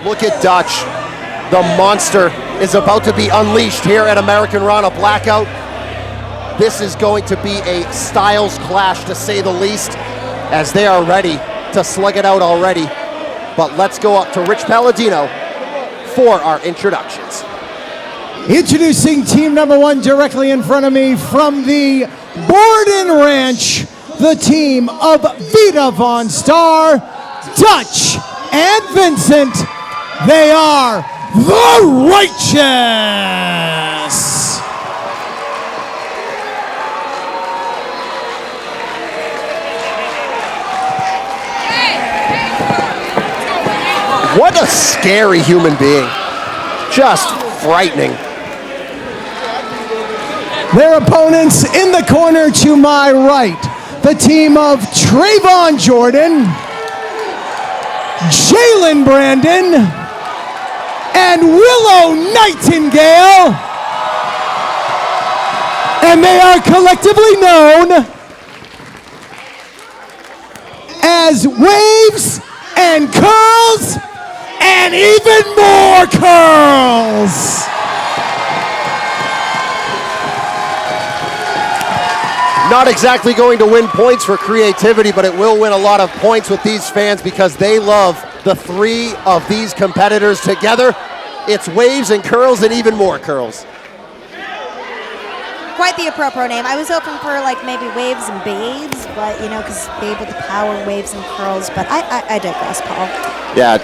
Look at Dutch. The monster is about to be unleashed here at American Rana Blackout. This is going to be a styles clash, to say the least, as they are ready to slug it out already. But let's go up to Rich Palladino for our introductions. Introducing team number one directly in front of me from the Borden Ranch, the team of Vita von Starr, Dutch, and Vincent. They are the Righteous. What a scary human being. Just frightening. Their opponents in the corner to my right, the team of Trayvon Jordan, Jalen Brandon, and Willow Nightingale. And they are collectively known as Waves and Curls and even more curls. Not exactly going to win points for creativity, but it will win a lot of points with these fans because they love the three of these competitors together. It's Waves and Curls and even more curls. Quite the appropriate name. I was hoping for like maybe Waves and Babes, but you know, because Babe with the power, Waves and Curls, but I digress, Paul. Yeah,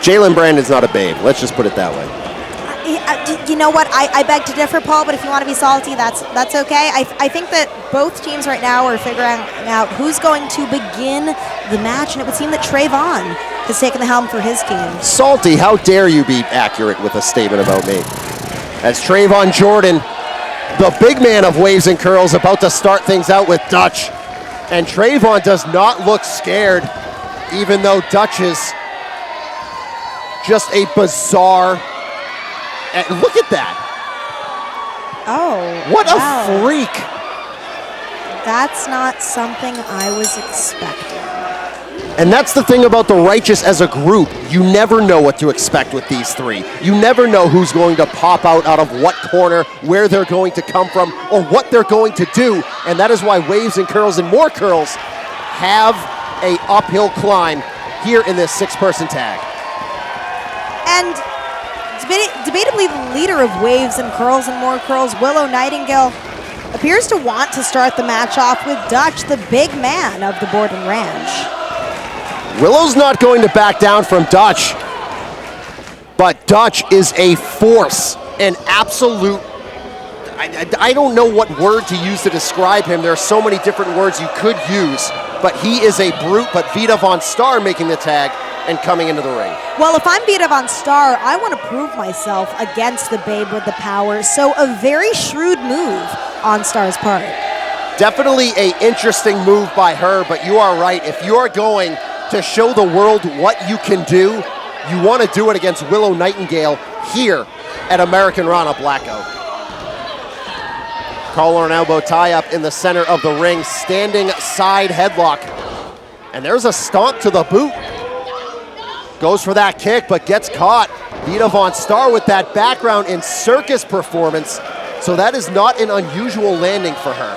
Jalen Brandon's not a babe. Let's just put it that way. You know what? I beg to differ, Paul, but if you want to be salty, that's okay. I think that both teams right now are figuring out who's going to begin the match, and it would seem that Trayvon has taken the helm for his team. Salty, how dare you be accurate with a statement about me? As Trayvon Jordan, the big man of Waves and Curls, about to start things out with Dutch. And Trayvon does not look scared, even though Dutch is just a bizarre. And look at that. Oh, what wow. A freak. That's not something I was expecting. And that's the thing about the Righteous as a group. You never know what to expect with these three. You never know who's going to pop out of what corner, where they're going to come from, or what they're going to do. And that is why Waves and Curls and more curls have a uphill climb here in this six-person tag. And debatably the leader of Waves and Curls and more curls, Willow Nightingale, appears to want to start the match off with Dutch, the big man of the Borden Ranch. Willow's not going to back down from Dutch, but Dutch is a force, an absolute, I don't know what word to use to describe him. There are so many different words you could use, but he is a brute. But Vita von Starr making the tag and coming into the ring. Well, if I'm Vita von Starr, I want to prove myself against the babe with the power, so a very shrewd move on Starr's part. Definitely an interesting move by her, but you are right. If you are going to show the world what you can do, you want to do it against Willow Nightingale here at American Rana Blackout. Collar and elbow tie up in the center of the ring, standing side headlock. And there's a stomp to the boot. Goes for that kick, but gets caught. Vita von Starr with that background in circus performance, so that is not an unusual landing for her.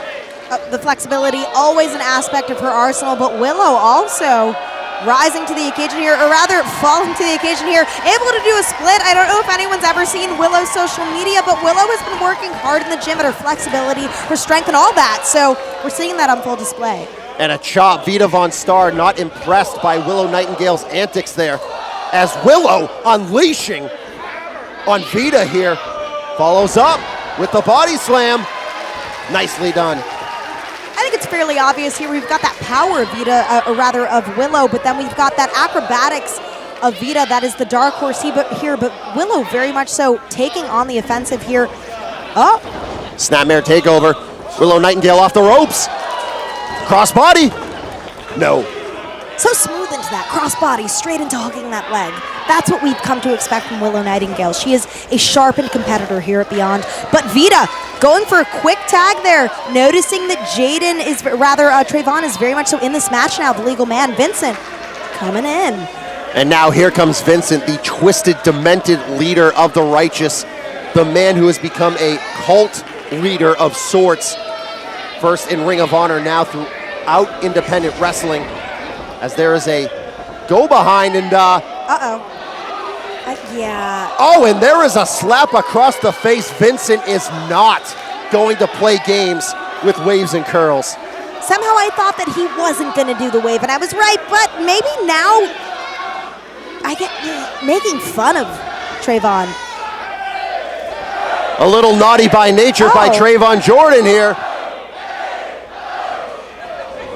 The flexibility, always an aspect of her arsenal, but Willow also rising to the occasion here, or rather falling to the occasion here, able to do a split. I don't know if anyone's ever seen Willow's social media, but Willow has been working hard in the gym at her flexibility, her strength, and all that, so we're seeing that on full display. And a chop. Vita von Starr not impressed by Willow Nightingale's antics there, as Willow unleashing on Vita here. Follows up with the body slam. Nicely done. I think it's fairly obvious here. We've got that power of Vita, or rather of Willow, but then we've got that acrobatics of Vita. That is the dark horse here, but Willow very much so taking on the offensive here. Oh. Snapmare takeover. Willow Nightingale off the ropes. Crossbody. No. So smooth into that crossbody, straight into hooking that leg. That's what we've come to expect from Willow Nightingale. She is a sharpened competitor here at Beyond. But Vita going for a quick tag there, noticing that Trayvon is very much so in this match now, the legal man. Vincent coming in. And now here comes Vincent, the twisted, demented leader of the Righteous, the man who has become a cult leader of sorts. First in Ring of Honor, now throughout independent wrestling, as there is a go behind and yeah. Oh, and there is a slap across the face. Vincent is not going to play games with waves and curls. Somehow I thought that he wasn't going to do the wave, and I was right, but maybe now I get making fun of Trayvon. A little naughty by nature by Trayvon Jordan here.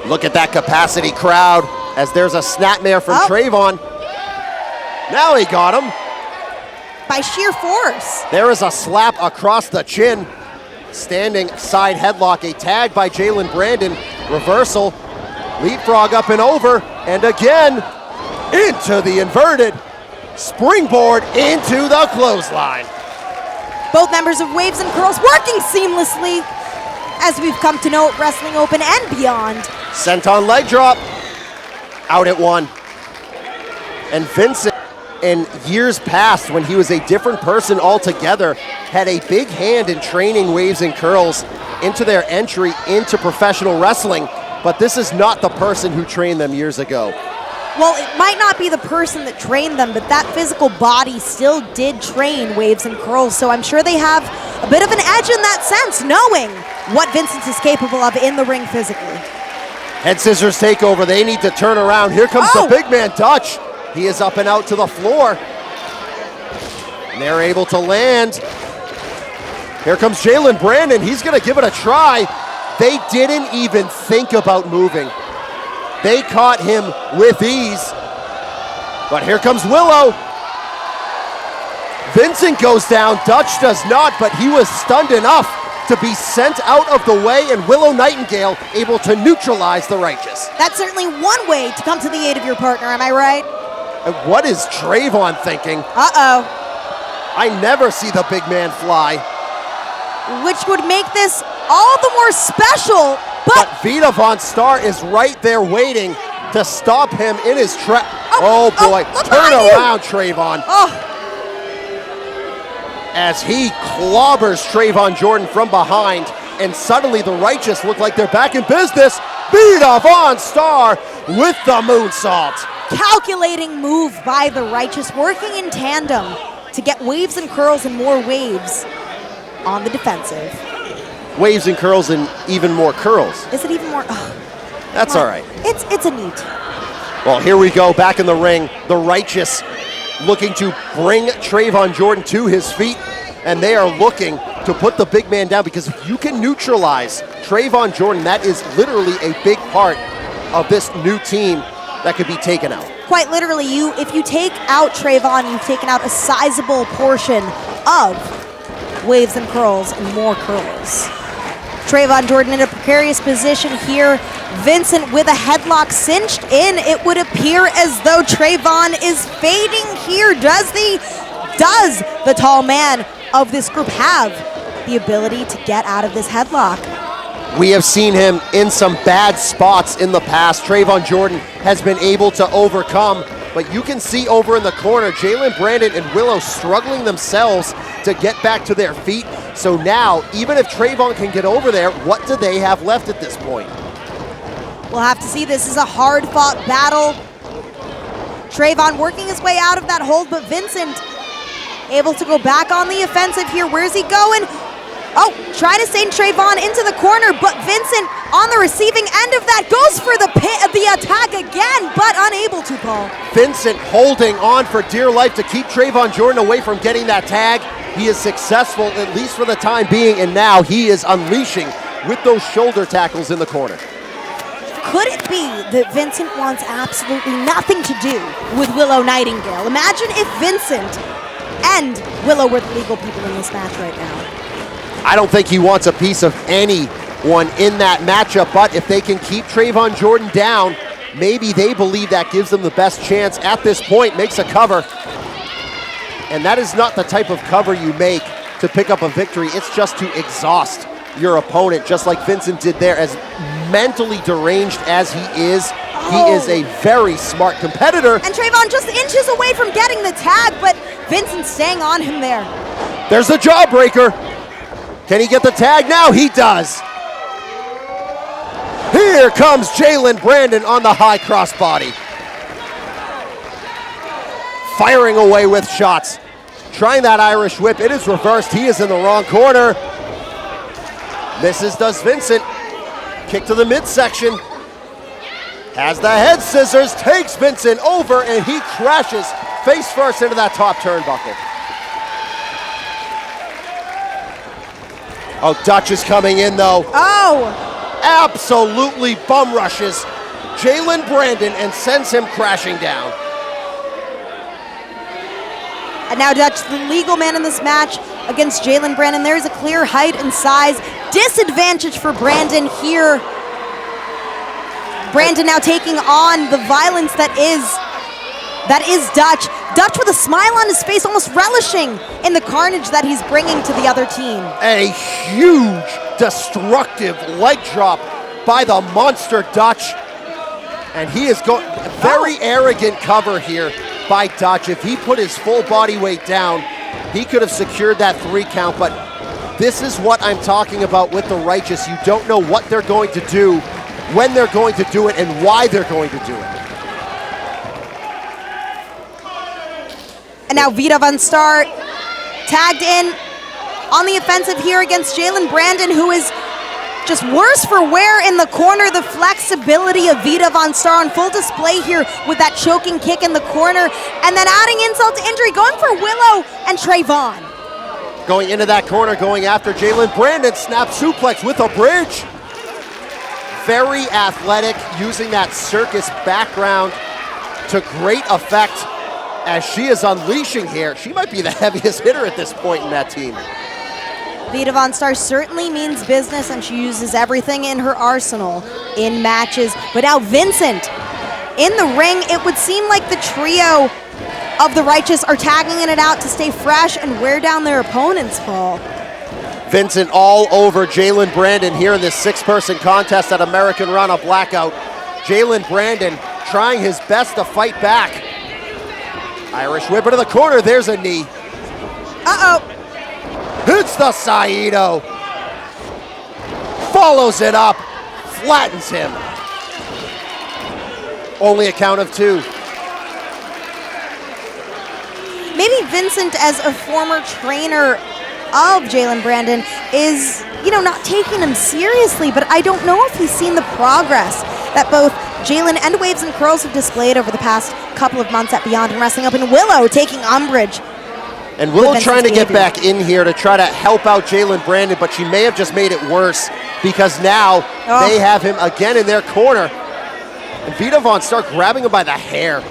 Look at that capacity crowd as there's a snapmare from Trayvon. Now he got him. By sheer force. There is a slap across the chin. Standing side headlock, a tag by Jalen Brandon. Reversal, leapfrog up and over, and again, into the inverted springboard into the clothesline. Both members of Waves and Curls working seamlessly, as we've come to know at Wrestling Open and beyond. Senton leg drop, out at one. And Vincent, in years past, when he was a different person altogether, had a big hand in training Waves and Curls into their entry into professional wrestling, but this is not the person who trained them years ago. Well, it might not be the person that trained them, but that physical body still did train Waves and Curls, so I'm sure they have a bit of an edge in that sense, knowing what Vincent is capable of in the ring physically. Head scissors takeover, they need to turn around. Here comes the big man, Dutch. He is up and out to the floor. And they're able to land. Here comes Jalen Brandon, he's gonna give it a try. They didn't even think about moving. They caught him with ease. But here comes Willow. Vincent goes down, Dutch does not, but he was stunned enough to be sent out of the way, and Willow Nightingale able to neutralize the Righteous. That's certainly one way to come to the aid of your partner, am I right? And what is Trayvon thinking? I never see the big man fly. Which would make this all the more special, but Vita Von Starr is right there waiting to stop him in his trap. Oh boy, turn around, Trayvon. As he clobbers Trayvon Jordan from behind, and suddenly the Righteous look like they're back in business. Vita Von Starr with the moonsault. Calculating move by the Righteous, working in tandem to get Waves and Curls and more waves on the defensive. Waves and curls and even more curls. Is it even more? That's all right. It's a neat. Well, here we go, back in the ring. The Righteous looking to bring Trayvon Jordan to his feet, and they are looking to put the big man down, because if you can neutralize Trayvon Jordan, that is literally a big part of this new team that could be taken out. Quite literally, if you take out Trayvon, you've taken out a sizable portion of Waves and Curls and more curls. Trayvon Jordan in a precarious position here. Vincent with a headlock cinched in. It would appear as though Trayvon is fading here. Does the tall man of this group have the ability to get out of this headlock? We have seen him in some bad spots in the past. Trayvon Jordan has been able to overcome, but you can see over in the corner, Jalen Brandon and Willow struggling themselves to get back to their feet. So now, even if Trayvon can get over there, what do they have left at this point? We'll have to see. This is a hard-fought battle. Trayvon working his way out of that hold, but Vincent able to go back on the offensive here. Where's he going? Oh, trying to send Trayvon into the corner, but Vincent on the receiving end of that goes for the attack again, but unable to, Paul. Vincent holding on for dear life to keep Trayvon Jordan away from getting that tag. He is successful, at least for the time being, and now he is unleashing with those shoulder tackles in the corner. Could it be that Vincent wants absolutely nothing to do with Willow Nightingale? Imagine if Vincent and Willow were the legal people in this match right now. I don't think he wants a piece of anyone in that matchup, but if they can keep Trayvon Jordan down, maybe they believe that gives them the best chance at this point. Makes a cover. And that is not the type of cover you make to pick up a victory. It's just to exhaust your opponent, just like Vincent did there. As mentally deranged as he is, He is a very smart competitor. And Trayvon just inches away from getting the tag, but Vincent staying on him there. There's the jawbreaker. Can he get the tag now? He does. Here comes Jalen Brandon on the high crossbody. Firing away with shots. Trying that Irish whip. It is reversed. He is in the wrong corner. Misses does Vincent. Kick to the midsection. Has the head scissors. Takes Vincent over and he crashes face first into that top turnbuckle. Oh, Dutch is coming in though. Oh! Absolutely bum rushes Jalen Brandon and sends him crashing down. And now Dutch, the legal man in this match against Jalen Brandon. There's a clear height and size disadvantage for Brandon here. Brandon now taking on the violence that is Dutch. Dutch with a smile on his face, almost relishing in the carnage that he's bringing to the other team. A huge, destructive leg drop by the monster Dutch. And he is going, very arrogant cover here by Dutch. If he put his full body weight down, he could have secured that 3 count, but this is what I'm talking about with the Righteous. You don't know what they're going to do, when they're going to do it, and why they're going to do it. And now Vita von Starr tagged in on the offensive here against Jalen Brandon, who is just worse for wear in the corner. The flexibility of Vita von Starr on full display here with that choking kick in the corner. And then adding insult to injury, going for Willow and Trayvon. Going into that corner, going after Jalen Brandon. Snap suplex with a bridge. Very athletic, using that circus background to great effect as she is unleashing here. She might be the heaviest hitter at this point in that team. Vita von Starr certainly means business, and she uses everything in her arsenal in matches. But now Vincent in the ring. It would seem like the trio of the Righteous are tagging it out to stay fresh and wear down their opponents, Paul. Vincent all over Jalen Brandon here in this 6-person contest at American Run, a blackout. Jalen Brandon trying his best to fight back. Irish whip into the corner, there's a knee. Uh-oh. Hits the Saito. Follows it up, flattens him. Only a count of 2. Maybe Vincent, as a former trainer of Jalen Brandon, is, not taking him seriously, but I don't know if he's seen the progress that both Jalen and Waves and Curls have displayed over the past couple of months at Beyond and Wrestling Up, in Willow taking umbrage. And Willow trying to get back in here to try to help out Jalen Brandon, but she may have just made it worse because now they have him again in their corner. And Vita von Starr grabbing him by the hair.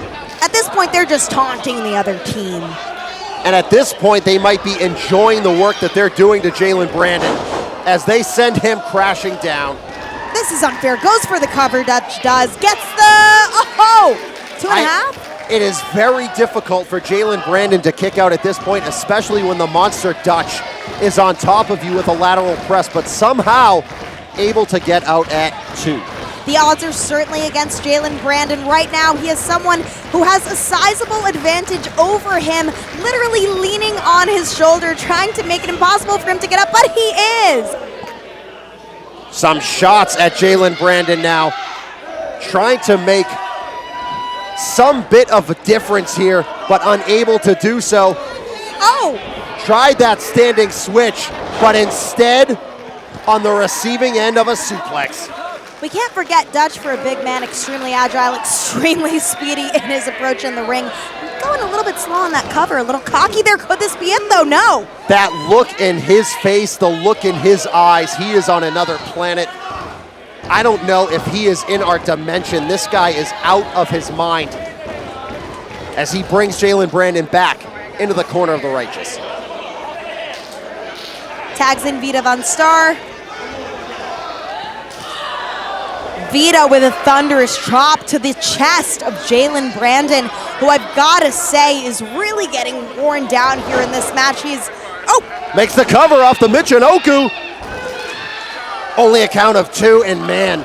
At this point, they're just taunting the other team. And at this point, they might be enjoying the work that they're doing to Jalen Brandon as they send him crashing down. This is unfair. Goes for the cover, Dutch does. Gets the, 2.5? It is very difficult for Jalen Brandon to kick out at this point, especially when the monster Dutch is on top of you with a lateral press, but somehow able to get out at 2. The odds are certainly against Jalen Brandon right now. He is someone who has a sizable advantage over him, literally leaning on his shoulder, trying to make it impossible for him to get up, but he is. Some shots at Jalen Brandon now, trying to make some bit of a difference here, but unable to do so. Oh! Tried that standing switch, but instead on the receiving end of a suplex. We can't forget Dutch, for a big man, extremely agile, extremely speedy in his approach in the ring. Going a little bit slow on that cover, a little cocky there. Could this be it, though? No. That look in his face, the look in his eyes, he is on another planet. I don't know if he is in our dimension. This guy is out of his mind as he brings Jalen Brandon back into the corner of the Righteous. Tags in Vita von Starr. Vita with a thunderous chop to the chest of Jalen Brandon, who I've got to say is really getting worn down here in this match. Makes the cover off the Michinoku. Only a count of 2, and man,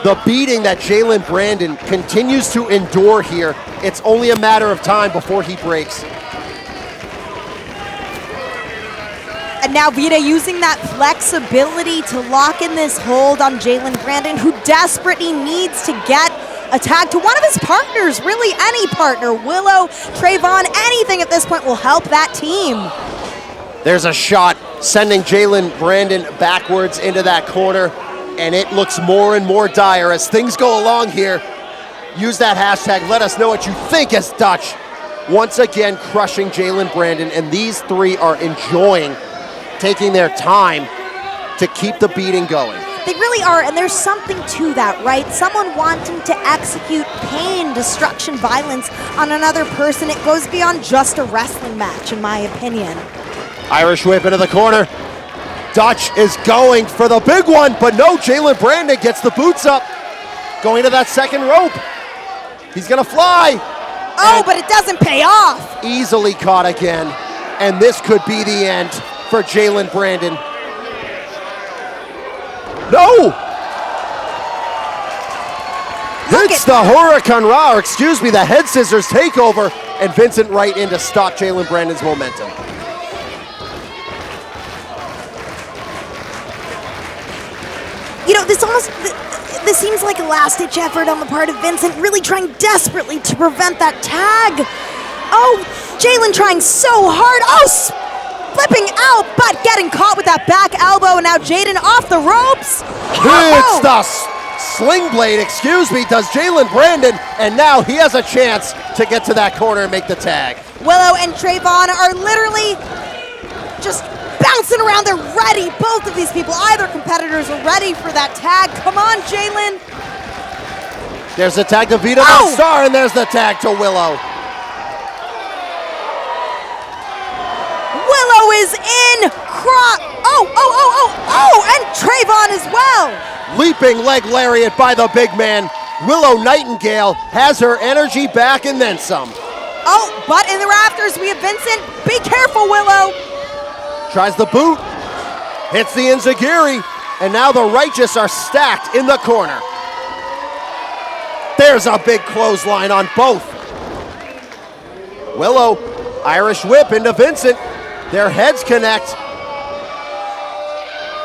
The beating that Jalen Brandon continues to endure here, it's only a matter of time before he breaks. And now Vita using that flexibility to lock in this hold on Jalen Brandon, who desperately needs to get a tag to one of his partners, really any partner. Willow, Trayvon, anything at this point will help that team. There's a shot sending Jalen Brandon backwards into that corner, and it looks more and more dire as things go along here. Use that hashtag, let us know what you think, as Dutch once again crushing Jalen Brandon, and these three are enjoying taking their time to keep the beating going. They really are, and there's something to that, right? Someone wanting to execute pain, destruction, violence on another person. It goes beyond just a wrestling match, in my opinion. Irish whip into the corner. Dutch is going for the big one, but no, Jalen Brandon gets the boots up. Going to that second rope. He's gonna fly. Oh, but it doesn't pay off. Easily caught again, and this could be the end for Jalen Brandon. No! Hits the Hurricane Ra, or excuse me, the head scissors takeover, and Vincent right in to stop Jalen Brandon's momentum. You know, this seems like a last-ditch effort on the part of Vincent, really trying desperately to prevent that tag. Oh, Jalen trying so hard. Oh, flipping out, but getting caught with that back elbow, and now Jaden off the ropes. Hits the sling blade, excuse me, does Jalen Brandon, and now he has a chance to get to that corner and make the tag. Willow and Trayvon are literally just bouncing around. They're ready. Both of these people, either competitors, are ready for that tag. Come on, Jalen. There's the tag to Vita Starr, and there's the tag to Willow. Willow is in. And Trayvon as well. Leaping leg lariat by the big man. Willow Nightingale has her energy back and then some. Oh, but in the rafters we have Vincent. Be careful, Willow. Tries the boot. Hits the enziguri. And now the Righteous are stacked in the corner. There's a big clothesline on both. Willow, Irish whip into Vincent. Their heads connect.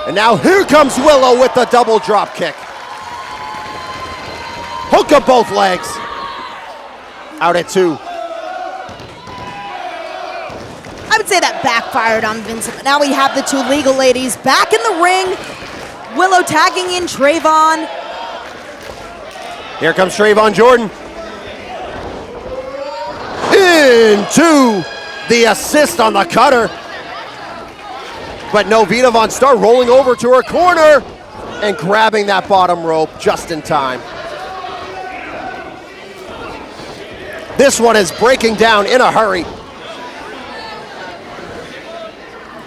And now here comes Willow with the double drop kick. Hook of both legs. Out at 2. I would say that backfired on Vincent, but now we have the two legal ladies back in the ring. Willow tagging in Trayvon. Here comes Trayvon Jordan. Into the assist on the cutter. But no, Vita Von Starr rolling over to her corner and grabbing that bottom rope just in time. This one is breaking down in a hurry.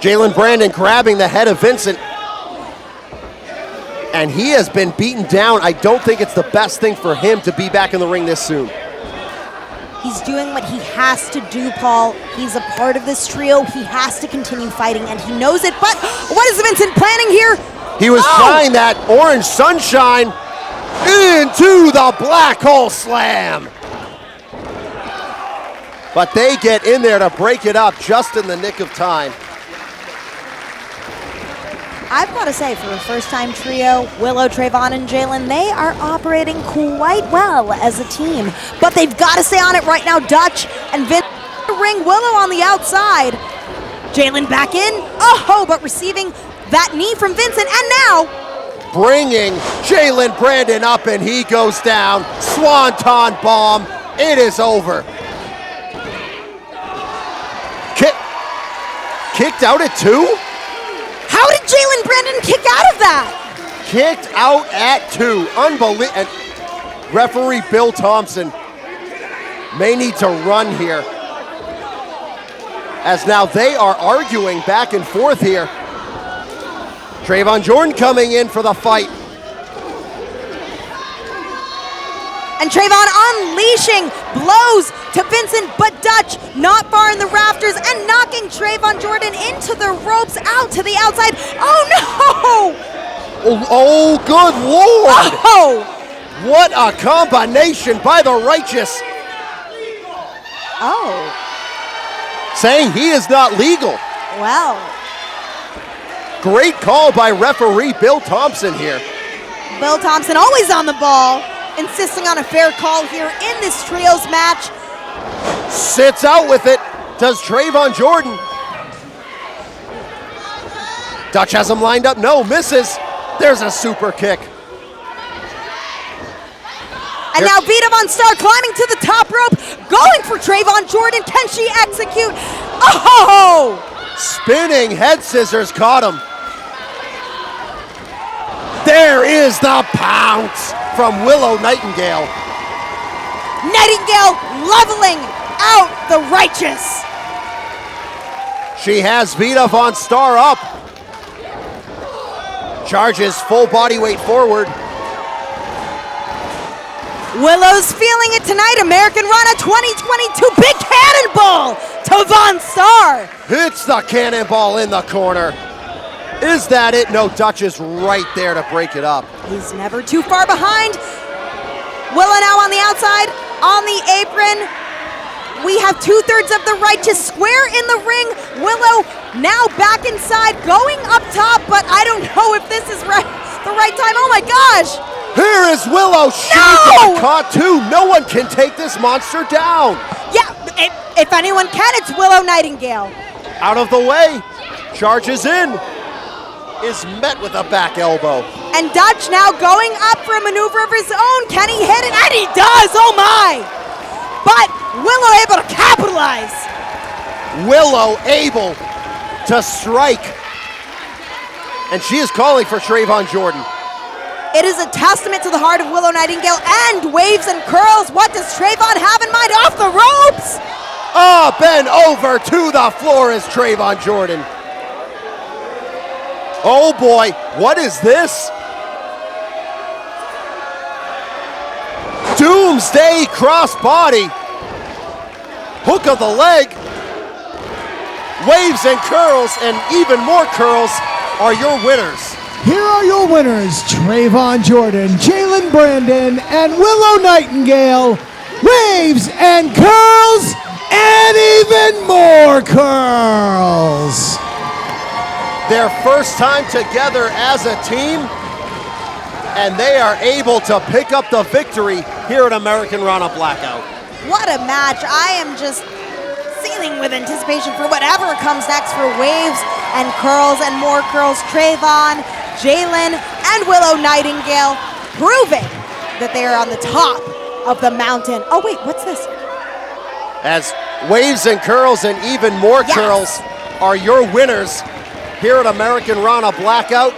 Jalen Brandon grabbing the head of Vincent. And he has been beaten down. I don't think it's the best thing for him to be back in the ring this soon. He's doing what he has to do, Paul. He's a part of this trio. He has to continue fighting, and he knows it. But what is Vincent planning here? He was trying that orange sunshine into the black hole slam. But they get in there to break it up just in the nick of time. I've got to say, for a first-time trio, Willow, Trayvon, and Jalen, they are operating quite well as a team. But they've got to stay on it right now. Dutch and Vince ring, Willow on the outside. Jalen back in. Oh, but receiving that knee from Vincent, and now bringing Jalen Brandon up, and he goes down. Swanton bomb. It is over. Kicked out at 2? How did Jalen Brandon kick out of that? Kicked out at 2. Unbelievable. And referee Bill Thompson may need to run here, as now they are arguing back and forth here. Trayvon Jordan coming in for the fight. And Trayvon unleashing blows to Vincent, but Dutch not far in the rafters and knocking Trayvon Jordan into the ropes, out to the outside. Oh no! Oh, good Lord! Oh! What a combination by the Righteous. Oh, Saying he is not legal. well. Great call by referee Bill Thompson here. Bill Thompson always on the ball, insisting on a fair call here in this trios match. Sits out with it. Does Trayvon Jordan. Dutch has him lined up. No, misses. There's a super kick. And now Vita Von Starr climbing to the top rope, going for Trayvon Jordan. Can she execute? Oh! Spinning head scissors caught him. There is the pounce from Willow Nightingale. Nightingale leveling out the Righteous. She has Vita Von Starr up. Charges full body weight forward. Willow's feeling it tonight. American Rana 2022 big cannonball to Von Starr. Hits the cannonball in the corner. Is that it? No, Dutch is right there to break it up. He's never too far behind. Willow now on the outside, on the apron. We have 2/3 of the Righteous square in the ring. Willow now back inside, going up top, but I don't know if this is the right time. Oh my gosh! Here is Willow. She got caught too. No one can take this monster down. Yeah, if anyone can, it's Willow Nightingale. Out of the way. Charges in. Is met with a back elbow. And Dutch now going up for a maneuver of his own. Can he hit it? And he does. Oh my! But Willow able to capitalize. Willow able to strike. And she is calling for Trayvon Jordan. It is a testament to the heart of Willow Nightingale and waves and curls. What does Trayvon have in mind? Off the ropes! Bend over to the floor is Trayvon Jordan. Oh boy, what is this? Doomsday crossbody. Hook of the leg. Waves and curls and even more curls are your winners. Here are your winners, Trayvon Jordan, Jalen Brandon, and Willow Nightingale. Waves and curls, and even more curls. Their first time together as a team, and they are able to pick up the victory here at American Rana Blackout. What a match. I am just seething with anticipation for whatever comes next for waves and curls and more curls. Trayvon, Jalen, and Willow Nightingale proving that they are on the top of the mountain. Oh wait, what's this? As waves and curls and even more curls are your winners here at American Rana Blackout.